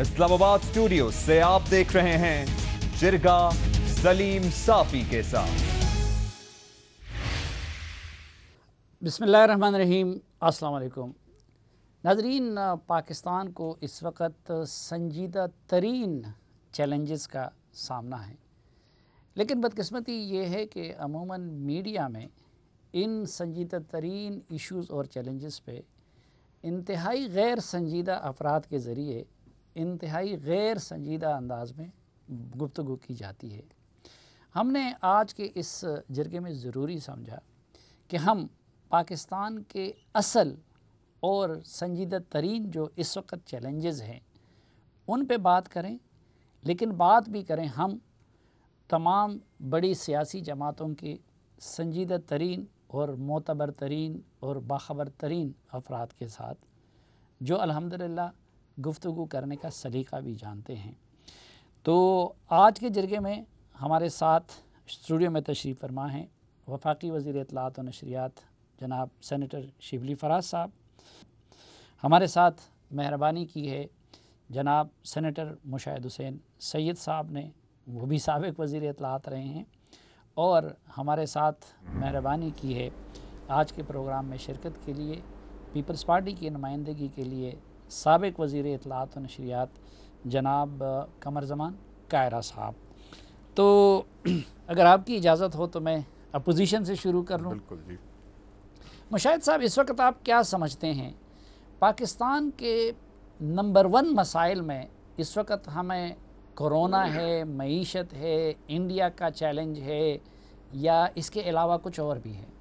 اسلام آباد اسٹوڈیو سے آپ دیکھ رہے ہیں جرگہ سلیم صافی کے ساتھ۔ بسم اللہ الرحمن الرحیم۔ السلام علیکم ناظرین، پاکستان کو اس وقت سنجیدہ ترین چیلنجز کا سامنا ہے، لیکن بدقسمتی یہ ہے کہ عموماً میڈیا میں ان سنجیدہ ترین ایشوز اور چیلنجز پہ انتہائی غیر سنجیدہ افراد کے ذریعے انتہائی غیر سنجیدہ انداز میں گفتگو کی جاتی ہے۔ ہم نے آج کے اس جرگے میں ضروری سمجھا کہ ہم پاکستان کے اصل اور سنجیدہ ترین جو اس وقت چیلنجز ہیں ان پہ بات کریں، لیکن بات بھی کریں ہم تمام بڑی سیاسی جماعتوں کے سنجیدہ ترین اور معتبر ترین اور باخبر ترین افراد کے ساتھ، جو الحمدللہ گفتگو کرنے کا سلیقہ بھی جانتے ہیں۔ تو آج کے جرگے میں ہمارے ساتھ اسٹوڈیو میں تشریف فرما ہیں وفاقی وزیر اطلاعات و نشریات جناب سینیٹر شبلی فراز صاحب۔ ہمارے ساتھ مہربانی کی ہے جناب سینیٹر مشاہد حسین سید صاحب نے، وہ بھی سابق وزیر اطلاعات رہے ہیں، اور ہمارے ساتھ مہربانی کی ہے آج کے پروگرام میں شرکت کے لیے پیپلز پارٹی کی نمائندگی کے لیے سابق وزیر اطلاعات و نشریات جناب قمر زمان کائرہ صاحب۔ تو اگر آپ کی اجازت ہو تو میں اپوزیشن سے شروع کر لوں۔ بالکل جی۔ مشاہد صاحب، اس وقت آپ کیا سمجھتے ہیں پاکستان کے نمبر 1 مسائل میں اس وقت ہمیں کورونا ہے، معیشت ہے، انڈیا کا چیلنج ہے، یا اس کے علاوہ کچھ اور بھی ہے؟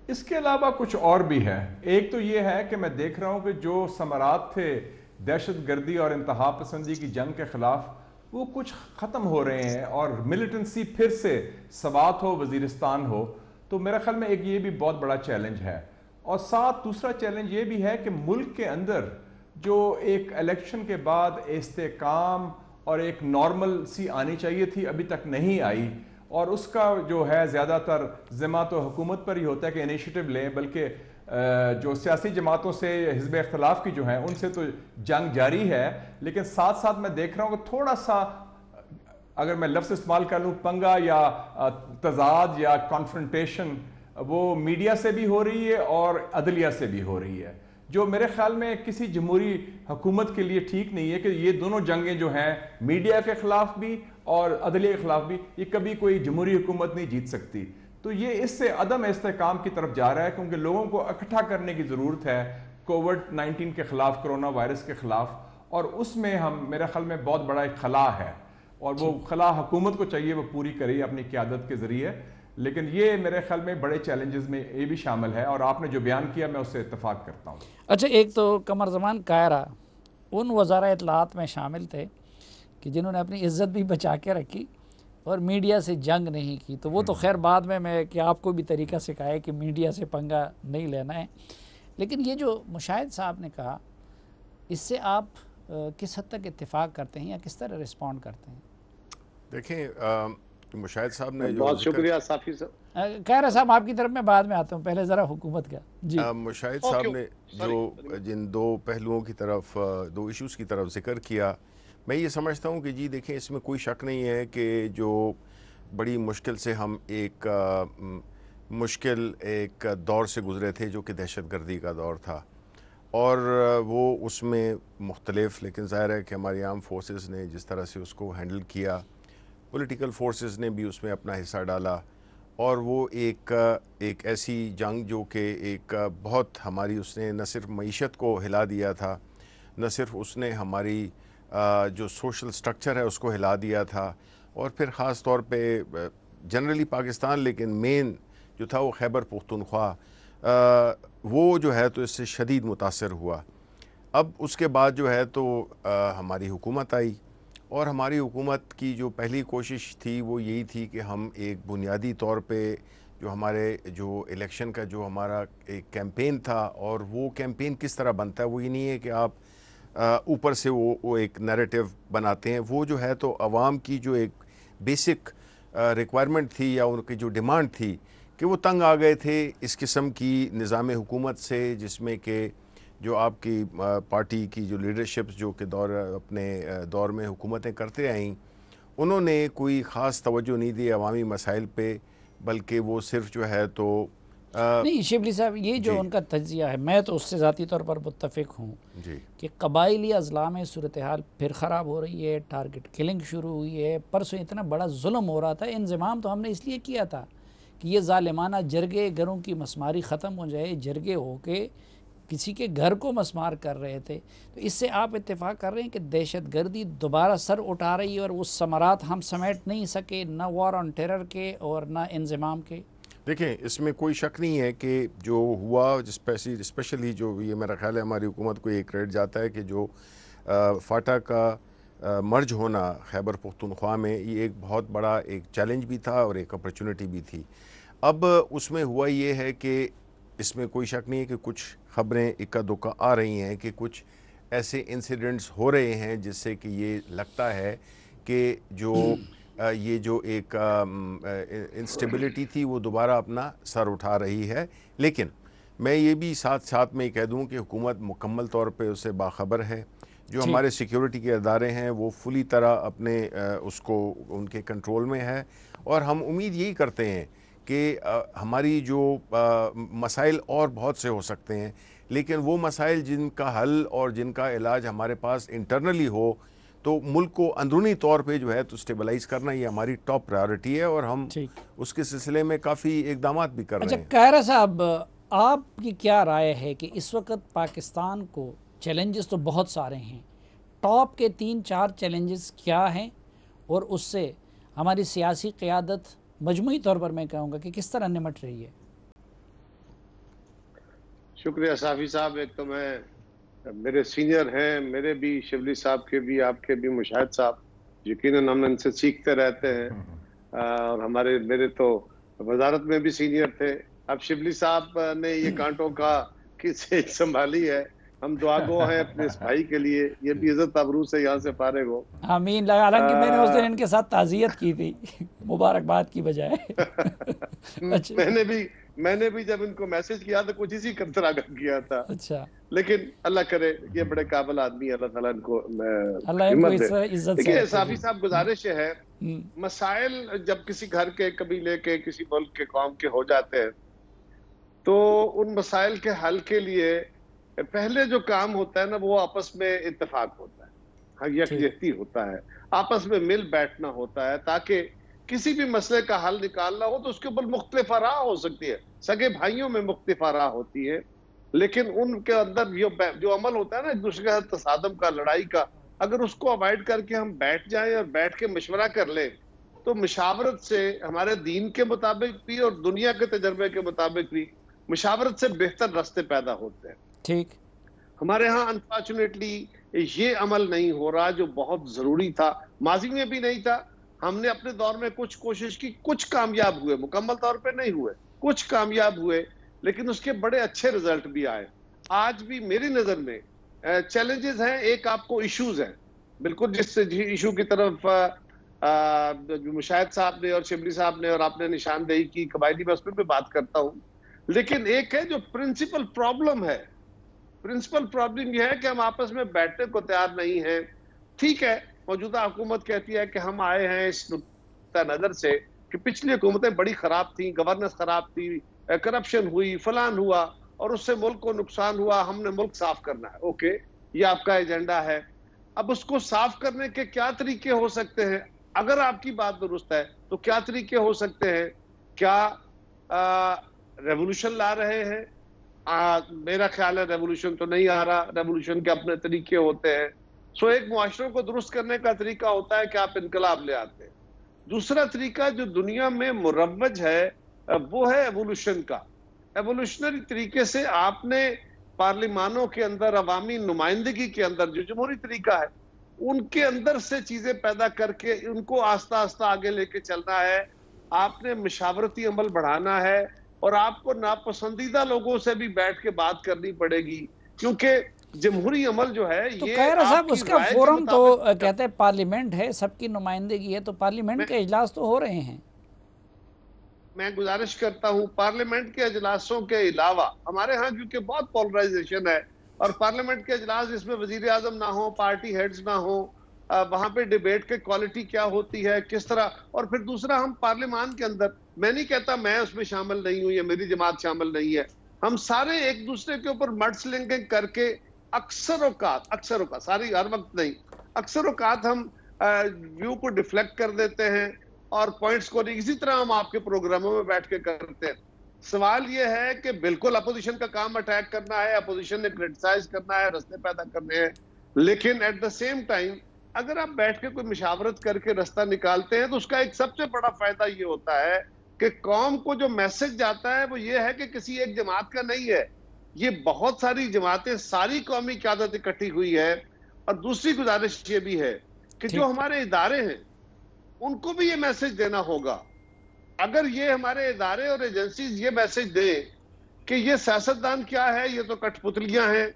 اس کے علاوہ کچھ اور بھی ہے۔ ایک تو یہ ہے کہ میں دیکھ رہا ہوں کہ جو ثمرات تھے دہشت گردی اور انتہا پسندی کی جنگ کے خلاف، وہ کچھ ختم ہو رہے ہیں، اور ملیٹنسی پھر سے سوات ہو، وزیرستان ہو، تو میرا خیال میں ایک یہ بھی بہت بڑا چیلنج ہے۔ اور ساتھ دوسرا چیلنج یہ بھی ہے کہ ملک کے اندر جو ایک الیکشن کے بعد استحکام اور ایک نارمل سی آنی چاہیے تھی، ابھی تک نہیں آئی، اور اس کا جو ہے زیادہ تر ذمہ تو حکومت پر ہی ہوتا ہے کہ انیشیٹو لیں، بلکہ جو سیاسی جماعتوں سے، حزب اختلاف کی جو ہیں، ان سے تو جنگ جاری ہے، لیکن ساتھ ساتھ میں دیکھ رہا ہوں کہ تھوڑا سا، اگر میں لفظ استعمال کر لوں، پنگا یا تضاد یا کانفرنٹیشن، وہ میڈیا سے بھی ہو رہی ہے اور عدلیہ سے بھی ہو رہی ہے، جو میرے خیال میں کسی جمہوری حکومت کے لیے ٹھیک نہیں ہے کہ یہ دونوں جنگیں جو ہیں، میڈیا کے خلاف بھی اور عدلیہ کے خلاف بھی، یہ کبھی کوئی جمہوری حکومت نہیں جیت سکتی۔ تو یہ اس سے عدم استحکام کی طرف جا رہا ہے، کیونکہ لوگوں کو اکٹھا کرنے کی ضرورت ہے کووڈ-19 کے خلاف، کرونا وائرس کے خلاف، اور اس میں میرے خیال میں بہت بڑا ایک خلا ہے، اور وہ خلا حکومت کو چاہیے وہ پوری کرے اپنی قیادت کے ذریعے۔ لیکن یہ میرے خیال میں بڑے چیلنجز میں یہ بھی شامل ہے، اور آپ نے جو بیان کیا میں اس سے اتفاق کرتا ہوں۔ اچھا، ایک تو قمر زمان کائرہ ان وزراء اطلاعات میں شامل تھے کہ جنہوں نے اپنی عزت بھی بچا کے رکھی اور میڈیا سے جنگ نہیں کی، تو وہ تو خیر بعد میں کہ آپ کو بھی طریقہ سکھایا کہ میڈیا سے پنگا نہیں لینا ہے، لیکن یہ جو مشاہد صاحب نے کہا، اس سے آپ کس حد تک اتفاق کرتے ہیں یا کس طرح رسپونڈ کرتے ہیں؟ دیکھیں، مشاہد صاحب نے جو بہت شکریہ صافی صاحب۔ کائرہ صاحب آپ کی طرف میں بعد میں آتا ہوں، پہلے ذرا حکومت کا۔ جی، مشاہد صاحب نے جو جن دو پہلوؤں کی طرف، دو ایشوز کی طرف ذکر کیا، میں یہ سمجھتا ہوں کہ جی دیکھیں، اس میں کوئی شک نہیں ہے کہ جو بڑی مشکل سے ہم ایک مشکل ایک دور سے گزرے تھے جو کہ دہشت گردی کا دور تھا، اور وہ اس میں مختلف، لیکن ظاہر ہے کہ ہماری عام فورسز نے جس طرح سے اس کو ہینڈل کیا، پولیٹیکل فورسز نے بھی اس میں اپنا حصہ ڈالا، اور وہ ایک ایسی جنگ جو کہ ایک بہت ہماری، اس نے نہ صرف معیشت کو ہلا دیا تھا، نہ صرف اس نے ہماری جو سوشل سٹرکچر ہے اس کو ہلا دیا تھا، اور پھر خاص طور پہ جنرلی پاکستان، لیکن مین جو تھا وہ خیبر پختونخوا، وہ جو ہے تو اس سے شدید متاثر ہوا۔ اب اس کے بعد جو ہے تو ہماری حکومت آئی، اور ہماری حکومت کی جو پہلی کوشش تھی وہ یہی تھی کہ ہم ایک بنیادی طور پہ جو ہمارے جو الیکشن کا جو ہمارا ایک کیمپین تھا، اور وہ کیمپین کس طرح بنتا ہے، وہ یہ نہیں ہے کہ آپ اوپر سے وہ ایک نیریٹو بناتے ہیں، وہ جو ہے تو عوام کی جو ایک بیسک ریکوائرمنٹ تھی یا ان کی جو ڈیمانڈ تھی کہ وہ تنگ آ گئے تھے اس قسم کی نظام حکومت سے، جس میں کہ جو آپ کی پارٹی کی جو لیڈرشپ جو کہ اپنے دور میں حکومتیں کرتے آئیں، انہوں نے کوئی خاص توجہ نہیں دی عوامی مسائل پہ، بلکہ وہ صرف جو ہے تو نہیں شبلی صاحب، یہ جو ان کا تجزیہ ہے، میں تو اس سے ذاتی طور پر متفق ہوں کہ قبائلی اضلاع میں صورتحال پھر خراب ہو رہی ہے، ٹارگٹ کلنگ شروع ہوئی ہے، پرسوں اتنا بڑا ظلم ہو رہا تھا، انضمام تو ہم نے اس لیے کیا تھا کہ یہ ظالمانہ جرگے گھروں کی مسماری ختم ہو جائے، جرگے ہو کے کسی کے گھر کو مسمار کر رہے تھے. تو اس سے آپ اتفاق کر رہے ہیں کہ دہشت گردی دوبارہ سر اٹھا رہی ہے اور وہ ثمرات ہم سمیٹ نہیں سکے، نہ وار آن ٹیرر کے اور نہ انضمام کے؟ دیکھیں، اس میں کوئی شک نہیں ہے کہ جو ہوا، اسپیشلی جو یہ میرا خیال ہے ہماری حکومت کو یہ کریڈٹ جاتا ہے کہ جو فاٹا کا مرج ہونا خیبر پختونخوا میں، یہ ایک بہت بڑا ایک چیلنج بھی تھا اور ایک اپرچونٹی بھی تھی. اب اس میں ہوا یہ ہے کہ اس میں کوئی شک نہیں ہے کہ کچھ خبریں اکا دکا آ رہی ہیں کہ کچھ ایسے انسیڈنٹس ہو رہے ہیں جس سے کہ یہ لگتا ہے کہ یہ جو ایک انسٹیبلٹی تھی وہ دوبارہ اپنا سر اٹھا رہی ہے. لیکن میں یہ بھی ساتھ میں کہہ دوں کہ حکومت مکمل طور پہ اس سے باخبر ہے. جو ہمارے سیکیورٹی کے ادارے ہیں وہ فلی طرح اپنے اس کو ان کے کنٹرول میں ہے، اور ہم امید یہی کرتے ہیں کہ ہماری جو مسائل اور بہت سے ہو سکتے ہیں، لیکن وہ مسائل جن کا حل اور جن کا علاج ہمارے پاس انٹرنلی ہو، تو ملک کو اندرونی طور پہ جو ہے تو اسٹیبلائز کرنا یہ ہماری ٹاپ پرائیورٹی ہے، اور ہم اس کے سلسلے میں کافی اقدامات بھی کر رہے ہیں. اچھا قاہرہ صاحب، آپ کی کیا رائے ہے کہ اس وقت پاکستان کو چیلنجز تو بہت سارے ہیں، ٹاپ کے 3-4 چیلنجز کیا ہیں، اور اس سے ہماری سیاسی قیادت مجموعی طور پر میں کہوں گا کہ کس طرح نمٹ رہی ہے؟ شکریہ صافی صاحب. ایک تو میرے سینئر ہیں، میرے بھی، شبلی صاحب کے بھی، آپ کے بھی، مشاہد صاحب، یقیناً ہم ان سے سیکھتے رہتے ہیں، اور میرے تو وزارت میں بھی سینئر تھے. اب شبلی صاحب نے یہ کانٹوں کا کسے سنبھالی ہے. ہم دعا گو ہیں اپنے اس بھائی کے لیے، یہ بھی عزت آبرو سے یہاں سے فارغ ہو. آمین. حالانکہ میں نے اس دن ان کے ساتھ تعزیت کی تھی مبارکباد کی بجائے. میں نے بھی جب ان کو میسج کیا تو کچھ اسی طرح کا کیا تھا. اچھا، لیکن اللہ کرے، یہ بڑے قابل آدمی ہے، اللہ تعالیٰ ان کو ہمت دے. دیکھیے صافی صاحب، گزارش ہے، مسائل جب کسی گھر کے، قبیلے کے، کسی ملک کے، قوم کے ہو جاتے ہیں تو ان مسائل کے حل کے لیے پہلے جو کام ہوتا ہے نا، وہ آپس میں اتفاق ہوتا ہے، یکجہتی ہوتا ہے، آپس میں مل بیٹھنا ہوتا ہے، تاکہ کسی بھی مسئلے کا حل نکالنا ہو تو اس کے اوپر مختلف آراء ہو سکتی ہے. سگے بھائیوں میں مختلف آراء ہوتی ہے، لیکن ان کے اندر جو عمل ہوتا ہے نا ایک دوسرے کے ساتھ تصادم کا، لڑائی کا، اگر اس کو اوائڈ کر کے ہم بیٹھ جائیں اور بیٹھ کے مشورہ کر لیں تو مشاورت سے ہمارے دین کے مطابق بھی اور دنیا کے تجربے کے مطابق بھی مشاورت سے بہتر راستے پیدا ہوتے ہیں. ٹھیک. ہمارے ہاں انفارچونیٹلی یہ عمل نہیں ہو رہا جو بہت ضروری تھا، ماضی میں بھی نہیں تھا. ہم نے اپنے دور میں کچھ کوشش کی، کچھ کامیاب ہوئے، مکمل طور پہ نہیں ہوئے، کچھ کامیاب ہوئے، لیکن اس کے بڑے اچھے رزلٹ بھی آئے. آج بھی میری نظر میں چیلنجز ہیں. ایک آپ کو ایشوز ہیں، بالکل جس ایشو کی طرف مشاہد صاحب نے اور شبلی صاحب نے اور آپ نے نشاندہی کی، قبائلی میں اس پہ بھی بات کرتا ہوں. لیکن ایک ہے جو پرنسپل پرابلم ہے. پرنسپل پرابلم یہ ہے کہ ہم آپس میں بیٹھنے کو تیار نہیں ہیں. ٹھیک ہے، موجودہ حکومت کہتی ہے کہ ہم آئے ہیں اس نقطہ نظر سے کہ پچھلی حکومتیں بڑی خراب تھیں، گورننس خراب تھی، کرپشن ہوئی، فلان ہوا، اور اس سے ملک کو نقصان ہوا، ہم نے ملک صاف کرنا ہے. اوکے، یہ آپ کا ایجنڈا ہے. اب اس کو صاف کرنے کے کیا طریقے ہو سکتے ہیں؟ اگر آپ کی بات درست ہے تو کیا طریقے ہو سکتے ہیں؟ کیا ریولوشن لا رہے ہیں؟ میرا خیال ہے ریولوشن تو نہیں آ رہا. ریولوشن کے اپنے طریقے ہوتے ہیں. ایک معاشروں کو درست کرنے کا طریقہ ہوتا ہے کہ آپ انقلاب لے آتے ہیں. دوسرا طریقہ جو دنیا میں مروج ہے وہ ہے ایوولوشن کا. ایوولوشنری طریقے سے آپ نے پارلیمانوں کے اندر، عوامی نمائندگی کے اندر، جو جمہوری طریقہ ہے ان کے اندر سے چیزیں پیدا کر کے ان کو آہستہ آہستہ آگے لے کے چلنا ہے. آپ نے مشاورتی عمل بڑھانا ہے، اور آپ کو ناپسندیدہ لوگوں سے بھی بیٹھ کے بات کرنی پڑے گی، کیونکہ جمہوری عمل جو ہے تو یہ قاہرہ صاحب اس کا فورم تو کہتے ہیں پارلیمنٹ ہے، سب کی نمائندگی ہے، تو پارلیمنٹ کے اجلاس تو ہو رہے ہیں. میں گزارش کرتا ہوں پارلیمنٹ کے اجلاسوں کے علاوہ ہمارے ہاں کیونکہ بہت پولرائزیشن ہے، اور پارلیمنٹ کے اجلاس جس میں وزیر اعظم نہ ہو, پارٹی ہیڈز نہ ہو, وہاں پہ ڈیبیٹ کے کوالٹی کیا ہوتی ہے, کس طرح. اور پھر دوسرا, ہم پارلیمان کے اندر, میں نہیں کہتا میں اس میں شامل نہیں ہوں یا میری جماعت شامل نہیں ہے, ہم سارے ایک دوسرے کے اوپر مڈ سلنگنگ کر کے اکثر اوقات, ساری ہر وقت نہیں, اکثر اوقات ہم ویو کو ڈیفلیکٹ کر دیتے ہیں اور پوائنٹس کو, اسی طرح ہم آپ کے پروگراموں میں بیٹھ کے کرتے ہیں. سوال یہ ہے کہ بالکل اپوزیشن کا کام اٹیک کرنا ہے, اپوزیشن نے کرٹیسائز کرنا ہے, رستے پیدا کرنے ہیں, لیکن ایٹ دا سیم ٹائم اگر آپ بیٹھ کے کوئی مشاورت کر کے رستہ نکالتے ہیں تو اس کا ایک سب سے بڑا فائدہ یہ ہوتا ہے کہ قوم کو جو میسج جاتا ہے وہ یہ ہے کہ کسی ایک جماعت کا نہیں ہے, یہ بہت ساری جماعتیں, ساری قومی قیادت اکٹھی ہوئی ہے. اور دوسری گزارش یہ بھی ہے کہ جو ہمارے ادارے ہیں ان کو بھی یہ میسج دینا ہوگا. اگر یہ ہمارے ادارے اور ایجنسیز یہ میسج دیں کہ یہ سیاستدان کیا ہے, یہ تو کٹ پتلیاں ہیں,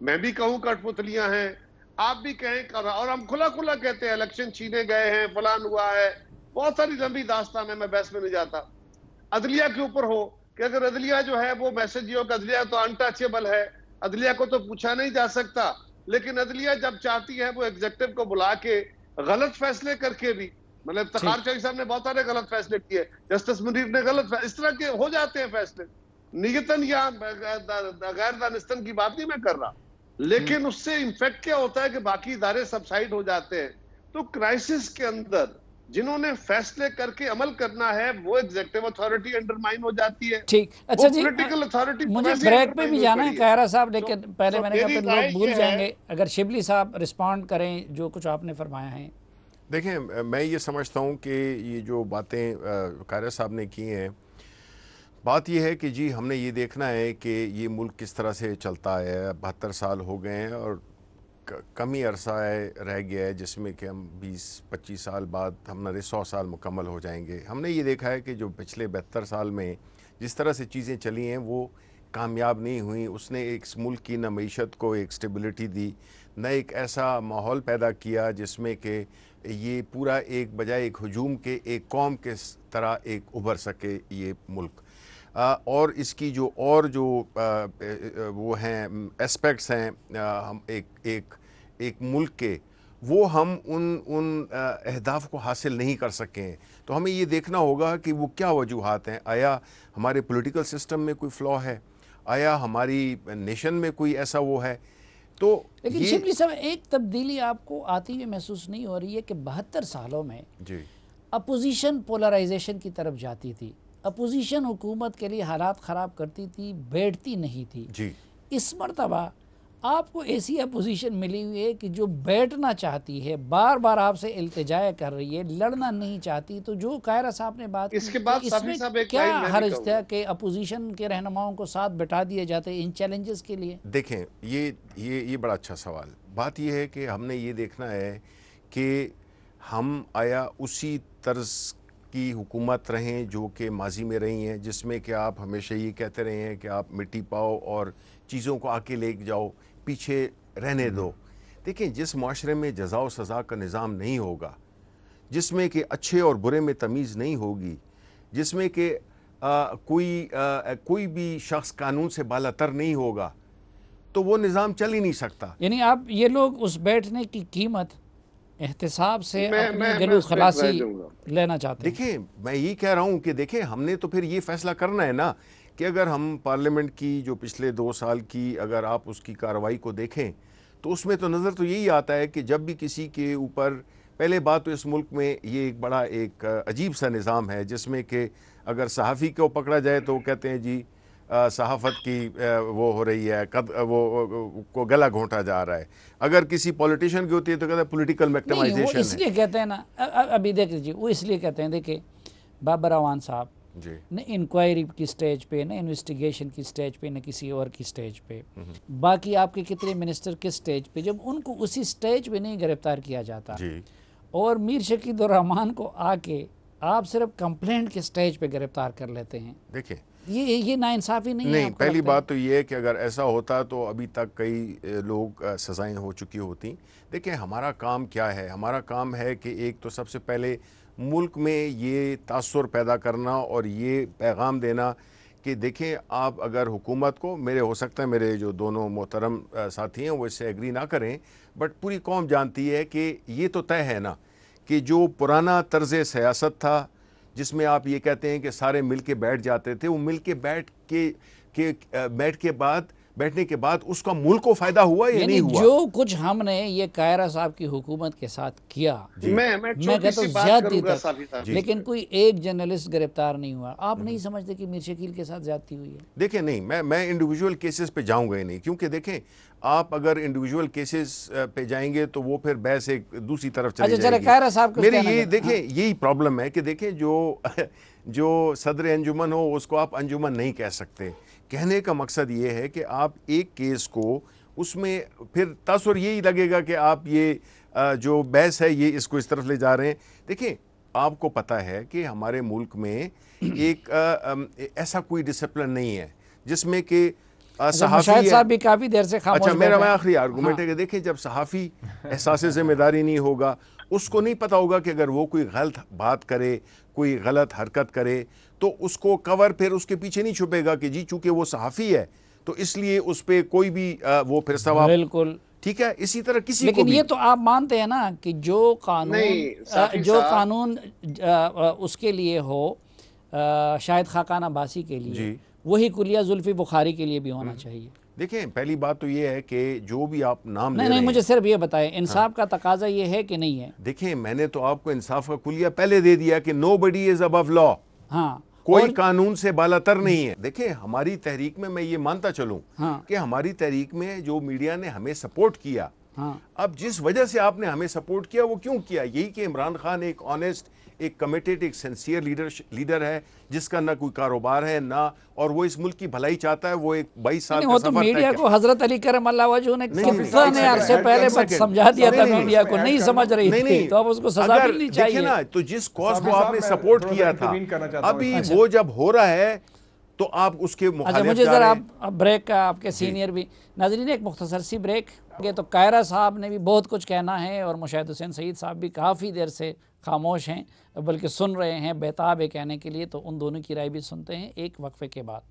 میں بھی کہوں کٹ پتلیاں ہیں, آپ بھی کہیں, اور ہم کھلا کھلا کہتے ہیں الیکشن چھینے گئے ہیں, فلان ہوا ہے, بہت ساری لمبی داستان ہے, میں بحث میں نہیں جاتا. عدلیہ کے اوپر ہو کہ اگر عدلیہ جو ہے وہ میسج یہ ہو کہ عدلیہ تو انٹچیبل ہے, عدلیہ کو تو پوچھا نہیں جا سکتا, لیکن عدلیہ جب چاہتی ہے وہ ایگزیکٹو کو بلا کے غلط فیصلے کر کے بھی, مطلب افتخار چوہدری صاحب نے بہت سارے غلط فیصلے کیے, جسٹس منیر نے غلط فیصلے, اس طرح کے ہو جاتے ہیں فیصلے, نیتن یا غیر دانستن کی بات نہیں میں کر رہا, لیکن اس سے انفیکٹ کیا ہوتا ہے کہ باقی ادارے سبسائڈ ہو جاتے ہیں. تو کرائسس کے اندر جنہوں نے فیصلے کر کے عمل کرنا ہے وہ ایگزیکٹو اتھارٹی انڈرمائن ہو جاتی ہے. ٹھیک, اچھا جی, پولیٹیکل اتھارٹی مجھے بریک پہ بھی جانا ہے قاہرہ صاحب, لیکن پہلے میں نے کہا پھر لوگ بھول جائیں گے. اگر شبلی صاحب رسپونڈ کریں جو کچھ آپ نے فرمایا ہے. دیکھیں, میں یہ سمجھتا ہوں کہ یہ جو باتیں قاہرہ صاحب نے کی ہیں, بات یہ ہے کہ جی ہم نے یہ دیکھنا ہے کہ یہ ملک کس طرح سے چلتا ہے. 72 سال ہو گئے ہیں اور کم ہی عرصہ رہ گیا ہے جس میں کہ ہم 20-25 سال بعد ہمارے 100 سال مکمل ہو جائیں گے. ہم نے یہ دیکھا ہے کہ جو پچھلے 72 سال میں جس طرح سے چیزیں چلی ہیں وہ کامیاب نہیں ہوئیں. اس نے ایک ملک کی نہ معیشت کو ایک سٹیبلٹی دی, نہ ایک ایسا ماحول پیدا کیا جس میں کہ یہ پورا ایک بجائے ایک ہجوم کے ایک قوم کے طرح ایک ابھر سکے یہ ملک. اور اس کی جو وہ ہیں اسپیکٹس ہیں ہم ایک ملک کے, وہ ہم ان اہداف کو حاصل نہیں کر سکے ہیں. تو ہمیں یہ دیکھنا ہوگا کہ وہ کیا وجوہات ہیں. آیا ہمارے پولیٹیکل سسٹم میں کوئی فلا ہے, آیا ہماری نیشن میں کوئی ایسا وہ ہے. تو لیکن شبلی صاحب ایک تبدیلی آپ کو آتی ہوئی محسوس نہیں ہو رہی ہے کہ 72 سالوں میں جی اپوزیشن پولرائزیشن کی طرف جاتی تھی, اپوزیشن حکومت کے لیے حالات خراب کرتی تھی, بیٹھتی نہیں تھی. جی اس مرتبہ آپ کو ایسی اپوزیشن ملی ہوئی ہے کہ جو بیٹھنا چاہتی ہے, بار بار آپ سے التجا کر رہی ہے, لڑنا نہیں چاہتی. تو جو قاہرہ صاحب نے بات اس کے بعد اس میں کیا حرج تھا کہ اپوزیشن کے رہنماؤں کو ساتھ بٹھا دیے جاتے ان چیلنجز کے لیے؟ دیکھیں, یہ بڑا اچھا سوال. بات یہ ہے کہ ہم نے یہ دیکھنا ہے کہ ہم آیا اسی طرز کی حکومت رہیں جو کہ ماضی میں رہی ہیں, جس میں کہ آپ ہمیشہ یہ کہتے رہے ہیں کہ آپ مٹی پاؤ اور چیزوں کو آگے لے جاؤ, پیچھے رہنے دو. دیکھیں, جس معاشرے میں جزا و سزا کا نظام نہیں ہوگا, جس میں کہ اچھے اور برے میں تمیز نہیں ہوگی, جس میں کہ کوئی بھی شخص قانون سے بالا تر نہیں ہوگا, تو وہ نظام چل ہی نہیں سکتا. یعنی آپ یہ لوگ اس بیٹھنے کی قیمت احتساب سے اپنی گلو خلاصی لینا چاہتے ہیں؟ دیکھیں, میں یہ کہہ رہا ہوں کہ دیکھیں, ہم نے تو پھر یہ فیصلہ کرنا ہے نا کہ اگر ہم پارلیمنٹ کی جو پچھلے 2 سال کی اگر آپ اس کی کارروائی کو دیکھیں تو اس میں تو نظر تو یہی آتا ہے کہ جب بھی کسی کے اوپر, پہلے بات تو اس ملک میں یہ ایک بڑا ایک عجیب سا نظام ہے جس میں کہ اگر صحافی کو پکڑا جائے تو وہ کہتے ہیں جی صحافت کی وہ ہو رہی ہے, وہ کو گلا گھونٹا جا رہا ہے. اگر کسی پولیٹیشین کی ہوتی ہے تو کہتے ہیں پولیٹیکل میکٹمائزیشن ہے. وہ اس لیے کہتے ہیں نا, ابھی دیکھ لیجیے, وہ اس لیے کہتے ہیں, دیکھیں بابر اعوان صاحب جی نہ انکوائری کی سٹیج پہ, نہ انویسٹیگیشن کی سٹیج پہ, نہ کسی اور کی سٹیج پہ, باقی آپ کے کتنے منسٹر کس سٹیج پہ, جب ان کو اسی سٹیج پہ نہیں گرفتار کیا جاتا جی, اور میر شکیل الرحمان کو آ کے آپ صرف کمپلینٹ کے سٹیج پہ گرفتار کر لیتے ہیں. دیکھیں یہ ناانصافی نہیں ہے. نہیں, پہلی بات تو یہ ہے کہ اگر ایسا ہوتا تو ابھی تک کئی لوگ سزائیں ہو چکی ہوتی. دیکھیں, ہمارا کام کیا ہے, ہمارا کام ہے کہ ایک تو سب سے پہلے ملک میں یہ تاثر پیدا کرنا اور یہ پیغام دینا کہ دیکھیں آپ اگر حکومت کو، میرے ہو سکتا ہے میرے جو دونوں محترم ساتھی ہیں وہ اس سے ایگری نہ کریں، بٹ پوری قوم جانتی ہے کہ یہ تو طے ہے نا کہ جو پرانا طرز سیاست تھا جس میں آپ یہ کہتے ہیں کہ سارے مل کے بیٹھ جاتے تھے، وہ مل کے بیٹھنے کے بعد اس کا ملک کو فائدہ ہوا یا نہیں ہوا؟ جو کچھ ہم نے یہ قاہرہ صاحب کی حکومت کے ساتھ کیا، میں کہتا ہوں زیادتی تک، جی لیکن کوئی ایک جرنلسٹ گرفتار نہیں ہوا۔ آپ نہیں سمجھتے کہ میر شکیل کے ساتھ زیادتی ہوئی ہے؟ دیکھیں نہیں، میں انڈیویجول کیسز پہ جاؤں گا ہی نہیں، کیونکہ دیکھیں آپ اگر انڈیویجول کیسز پہ جائیں گے تو وہ پھر بحث ایک دوسری طرف چلی جائے گی۔ قاہرہ صاحب کو میری یہ دیکھیں یہی پرابلم ہے کہ دیکھیں جو صدر انجمن ہو اس کو آپ انجمن نہیں کہہ سکتے۔ کہنے کا مقصد یہ ہے کہ آپ ایک کیس کو اس میں پھر تاثر یہی لگے گا کہ آپ یہ جو بحث ہے یہ اس کو اس طرف لے جا رہے ہیں۔ دیکھیں آپ کو پتہ ہے کہ ہمارے ملک میں ایک ایسا کوئی ڈسپلن نہیں ہے جس میں کہ مشاہد صاحب بھی کافی دیر سے خاموش اچھا میرا آخری آرگومنٹ ہے کہ دیکھیں جب صحافی احساس ذمہ داری نہیں ہوگا، اس کو نہیں پتا ہوگا کہ اگر وہ کوئی غلط بات کرے، کوئی غلط حرکت کرے تو اس کو کور پھر اس کے پیچھے نہیں چھپے گا کہ جی چونکہ وہ صحافی ہے تو اس لیے اس پہ کوئی بھی وہ پھر ثواب، بالکل ٹھیک ہے۔ اسی طرح کسی کو لیکن بھی یہ تو آپ مانتے ہیں نا کہ جو قانون اس کے لیے ہو شاہد خاقان عباسی کے لیے، وہی کلیہ زلفی بخاری کے لیے بھی ہونا چاہیے۔ دیکھیں پہلی بات تو یہ ہے کہ جو بھی آپ نام لے رہے ہیں، نہیں مجھے صرف یہ بتائیں انصاف کا تقاضا یہ ہے کہ نہیں ہے؟ دیکھیں میں نے تو آپ کو انصاف کا کلیہ پہلے دے دیا کہ nobody is above law، ہاں کوئی قانون سے بالاتر نہیں ہے۔ دیکھیں ہماری تحریک میں یہ مانتا چلوں کہ ہماری تحریک میں جو میڈیا نے ہمیں سپورٹ کیا، اب جس وجہ سے آپ نے ہمیں سپورٹ کیا وہ کیوں کیا؟ یہی کہ عمران خان ایک آنیسٹ، ایک کمیٹڈ، ایک سنسیئر لیڈر ہے جس کا نہ کوئی کاروبار ہے نہ، اور وہ اس ملک کی بھلائی چاہتا ہے۔ وہ ایک 22 سال کا سفر میڈیا کو حضرت علی کرم اللہ وجہہ نے کتنے عرصے پہلے سمجھا دیا تھا، میڈیا کو نہیں سمجھ رہی تھی تو اب اس کو سزا ملنی چاہیے۔ دیکھیں نا تو جس کاز کو آپ نے سپورٹ کیا تھا ابھی وہ جب ہو رہا ہے تو آپ اس کے مخالف مجھے ذرا بریک کا آپ کے سینئر بھی ناظرین ایک مختصر سی بریک تو قاہرہ صاحب نے بھی بہت کچھ کہنا ہے اور مشاہد حسین سعید صاحب بھی کافی دیر سے خاموش ہیں بلکہ سن رہے ہیں، بیتاب ہے کہنے کے لیے، تو ان دونوں کی رائے بھی سنتے ہیں ایک وقفے کے بعد۔